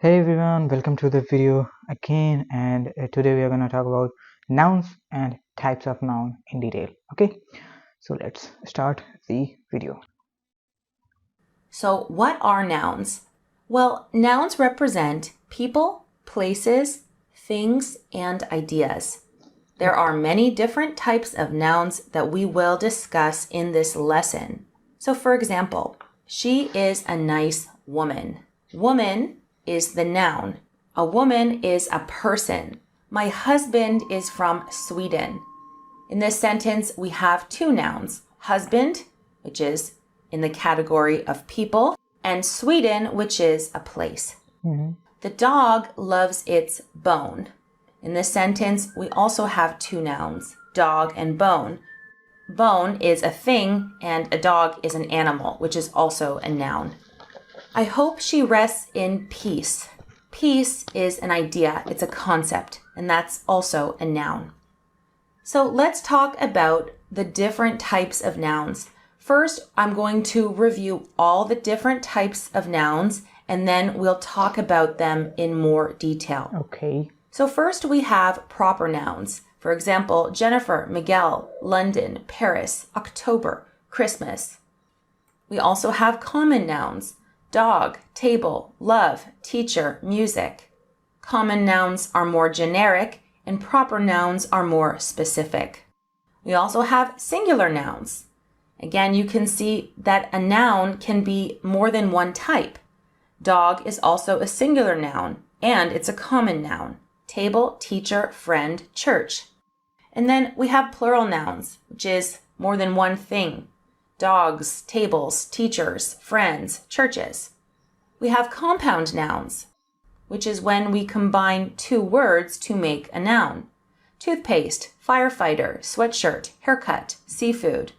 Hey everyone, welcome to the video again, and today we are going to talk about nouns and types of noun in detail. Okay, so let's start the video. So what are nouns? Well, nouns represent people, places, things, and ideas. There are many different types of nouns that we will discuss in this lesson. So for example, she is a nice woman. Woman is the noun. A woman is a person. My husband is from Sweden. In this sentence, we have two nouns, husband, which is in the category of people, and Sweden, which is a place. The dog loves its bone. In this sentence, we also have two nouns, dog and bone. Bone is a thing, and a dog is an animal, which is also a noun. I hope she rests in peace. Peace is an idea, it's a concept, and that's also a noun. So let's talk about the different types of nouns. First, I'm going to review all the different types of nouns, and then we'll talk about them in more detail. Okay. So first we have proper nouns. For example, Jennifer, Miguel, London, Paris, October, Christmas. We also have common nouns. Dog, table, love, teacher, music. Common nouns are more generic, and proper nouns are more specific. We also have singular nouns. Again, you can see that a noun can be more than one type. Dog is also a singular noun, and it's a common noun. Table, teacher, friend, church. And then we have plural nouns, which is more than one thing. Dogs, tables, teachers, friends, churches. We have compound nouns, which is when we combine two words to make a noun. Toothpaste, firefighter, sweatshirt, haircut, seafood.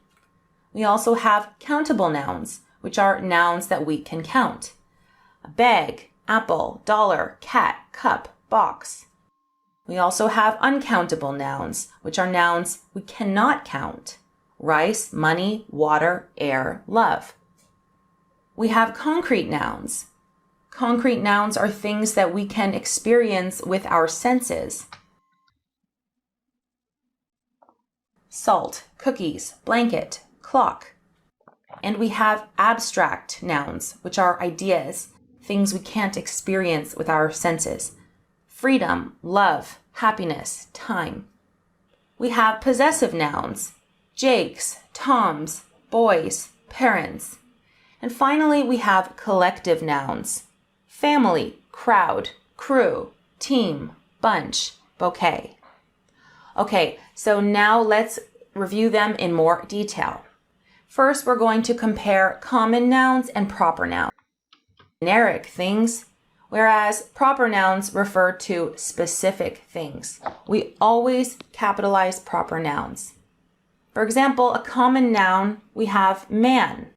We also have countable nouns, which are nouns that we can count. A bag, apple, dollar, cat, cup, box. We also have uncountable nouns, which are nouns we cannot count. Rice, money, water, air, love. We have concrete nouns. Concrete nouns are things that we can experience with our senses. Salt, cookies, blanket, clock. And we have abstract nouns, which are ideas, things we can't experience with our senses. Freedom, love, happiness, time. We have possessive nouns. Jakes, Toms, boys, parents. And finally, we have collective nouns. Family, crowd, crew, team, bunch, bouquet. Okay, so now let's review them in more detail. First, we're going to compare common nouns and proper nouns. Generic things, whereas proper nouns refer to specific things. We always capitalize proper nouns. For example, a common noun, we have man,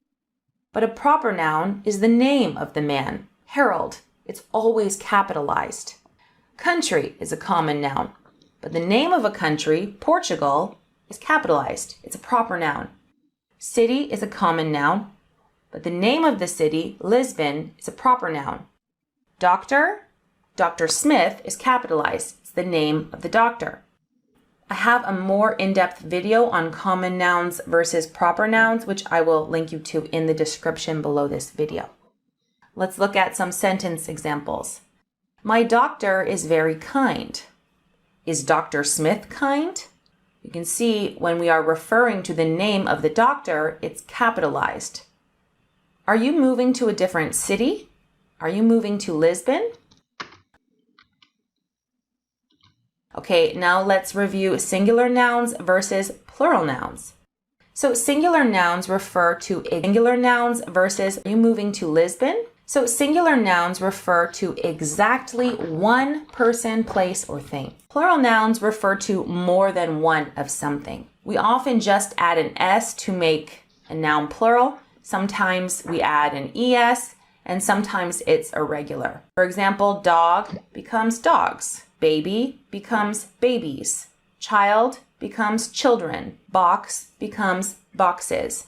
but a proper noun is the name of the man. Harold, it's always capitalized. Country is a common noun, but the name of a country, Portugal, is capitalized. It's a proper noun. City is a common noun, but the name of the city, Lisbon, is a proper noun. Doctor, Dr. Smith, is capitalized. It's the name of the doctor. I have a more in-depth video on common nouns versus proper nouns, which I will link you to in the description below this video. Let's look at some sentence examples. My doctor is very kind. Is Dr. Smith kind? You can see when we are referring to the name of the doctor, it's capitalized. Are you moving to a different city? Are you moving to Lisbon? Okay, now let's review singular nouns versus plural nouns. So singular nouns refer to singular nouns versus are you moving to Lisbon? So singular nouns refer to exactly one person, place, or thing. Plural nouns refer to more than one of something. We often just add an S to make a noun plural. Sometimes we add an ES, and sometimes it's irregular. For example, dog becomes dogs. Baby becomes babies. Child becomes children. Box becomes boxes.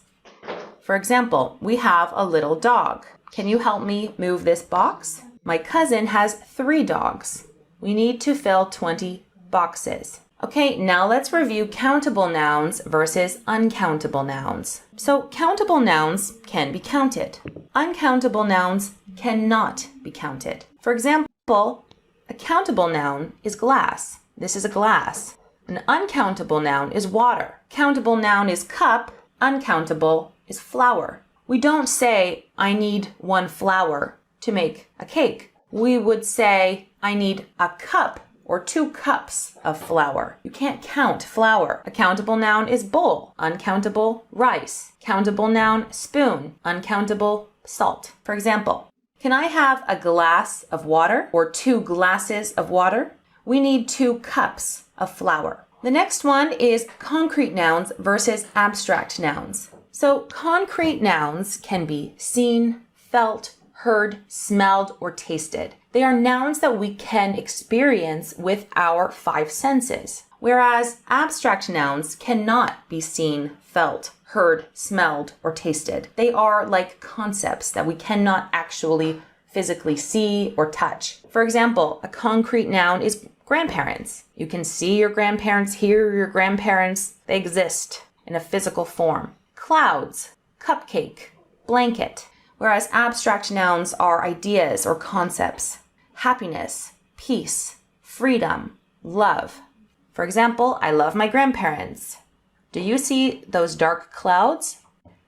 For example, we have a little dog. Can you help me move this box? My cousin has 3 dogs. We need to fill 20 boxes. Okay, now let's review countable nouns versus uncountable nouns. So countable nouns can be counted. Uncountable nouns cannot be counted. For example, a countable noun is glass. This is a glass. An uncountable noun is water. Countable noun is cup. Uncountable is flour. We don't say, I need 1 flour to make a cake. We would say, I need a cup or 2 cups of flour. You can't count flour. A countable noun is bowl. Uncountable, rice. Countable noun, spoon. Uncountable, salt. For example, can I have a glass of water or 2 glasses of water? We need 2 cups of flour. The next one is concrete nouns versus abstract nouns. So concrete nouns can be seen, felt, heard, smelled, or tasted. They are nouns that we can experience with our 5 senses, whereas abstract nouns cannot be seen, felt, heard, smelled, or tasted. They are like concepts that we cannot actually physically see or touch. For example, a concrete noun is grandparents. You can see your grandparents, hear your grandparents. They exist in a physical form. Clouds, cupcake, blanket. Whereas abstract nouns are ideas or concepts. Happiness, peace, freedom, love. For example, I love my grandparents. Do you see those dark clouds?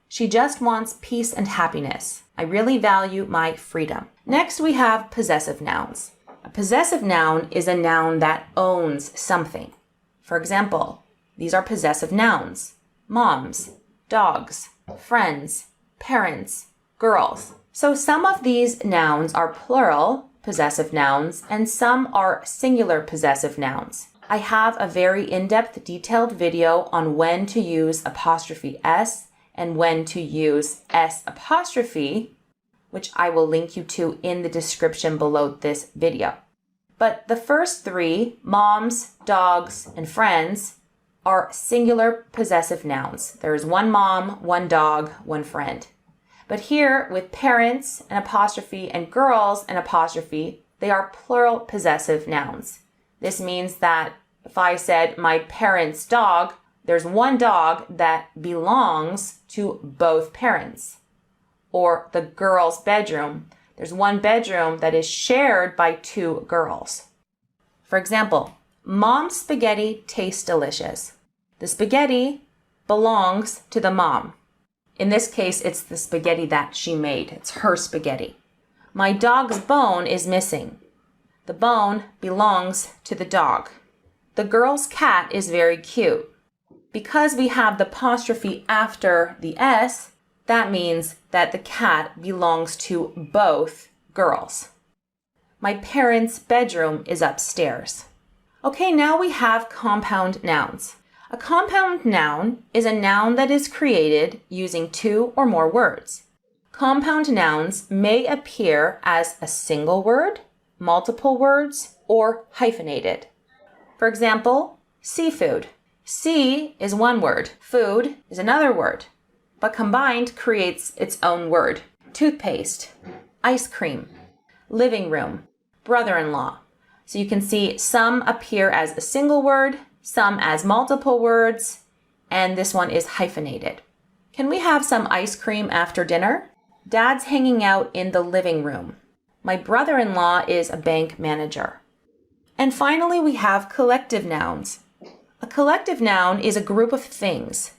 She just wants peace and happiness. I really value my freedom. Next, we have possessive nouns. A possessive noun is a noun that owns something. For example, these are possessive nouns. Moms, dogs, friends, parents, girls. So some of these nouns are plural possessive nouns and some are singular possessive nouns. I have a very in-depth detailed video on when to use apostrophe S and when to use S apostrophe, which I will link you to in the description below this video. But the first 3, moms, dogs, and friends, are singular possessive nouns. There is 1 mom, 1 dog, 1 friend. But here, with parents, an apostrophe, and girls, an apostrophe, they are plural possessive nouns. This means that if I said my parents' dog, there's 1 dog that belongs to both parents. Or the girls' bedroom, there's 1 bedroom that is shared by 2 girls. For example, mom's spaghetti tastes delicious. The spaghetti belongs to the mom. In this case, it's the spaghetti that she made. It's her spaghetti. My dog's bone is missing. The bone belongs to the dog. The girl's cat is very cute. Because we have the apostrophe after the S, that means that the cat belongs to both girls. My parents' bedroom is upstairs. Okay, now we have compound nouns. A compound noun is a noun that is created using 2 or more words. Compound nouns may appear as a single word, multiple words, or hyphenated. For example, seafood. Sea is 1 word, food is another word, but combined creates its own word. Toothpaste, ice cream, living room, brother-in-law. So you can see some appear as a single word, some as multiple words, and this one is hyphenated. Can we have some ice cream after dinner? Dad's hanging out in the living room. My brother-in-law is a bank manager. And finally, we have collective nouns. A collective noun is a group of things.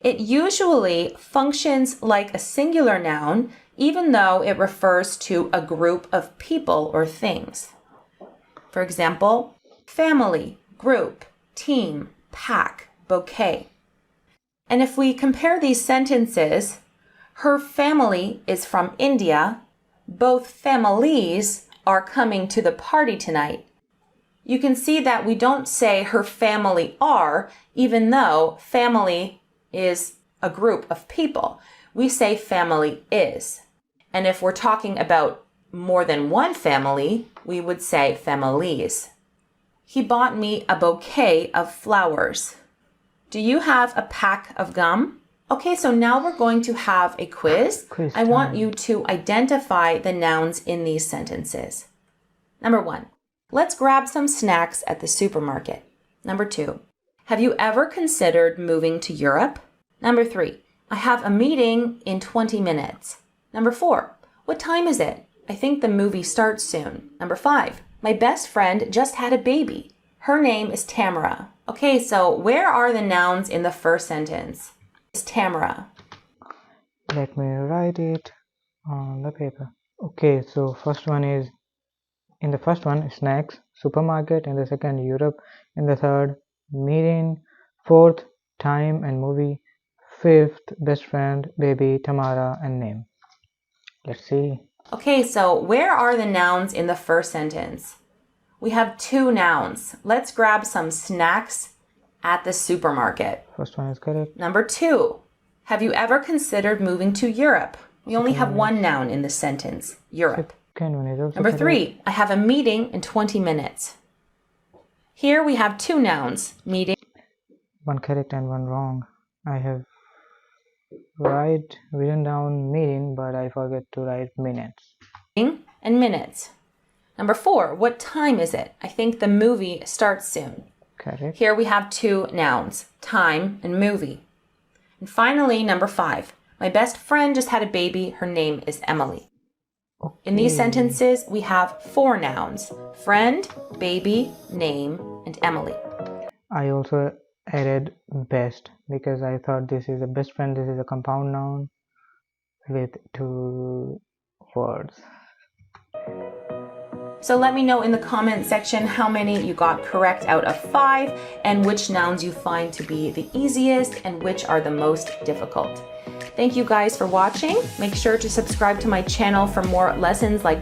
It usually functions like a singular noun, even though it refers to a group of people or things. For example, family, group, team, pack, bouquet. And if we compare these sentences, her family is from India, both families are coming to the party tonight. You can see that we don't say her family are, even though family is a group of people. We say family is. And if we're talking about more than 1 family, we would say families. He bought me a bouquet of flowers. Do you have a pack of gum? Okay, so now we're going to have a quiz. Quiz I want time. you to identify the nouns in these sentences. Number 1, let's grab some snacks at the supermarket. Number 2, have you ever considered moving to Europe? Number 3, I have a meeting in 20 minutes. Number 4, what time is it? I think the movie starts soon. Number 5, my best friend just had a baby. Her name is Tamara. Okay, so where are the nouns in the first sentence? It's Tamara. Let me write it on the paper. Okay, so in the first one, snacks, supermarket. In the second, Europe. In the third, meeting. Fourth, time and movie. Fifth, best friend, baby, Tamara, and name. Let's see. Okay, so where are the nouns in the first sentence? We have 2 nouns. Let's grab some snacks at the supermarket. First one is correct. Number 2, have you ever considered moving to Europe? We only have 1 noun in this sentence, Europe. Second one is also Number correct. 3, I have a meeting in 20 minutes. Here we have 2 nouns, meeting. One correct and one wrong. I have written down meeting, but I forget to write minutes. And minutes. Number 4, what time is it? I think the movie starts soon. Correct. Here we have 2 nouns, time and movie. And finally, number 5, my best friend just had a baby. Her name is Emily. Okay. In these sentences, we have 4 nouns, friend, baby, name, and Emily. I also added best because I thought this is a best friend. This is a compound noun with 2 words. So let me know in the comment section how many you got correct out of 5 and which nouns you find to be the easiest and which are the most difficult. Thank you guys for watching. Make sure to subscribe to my channel for more lessons like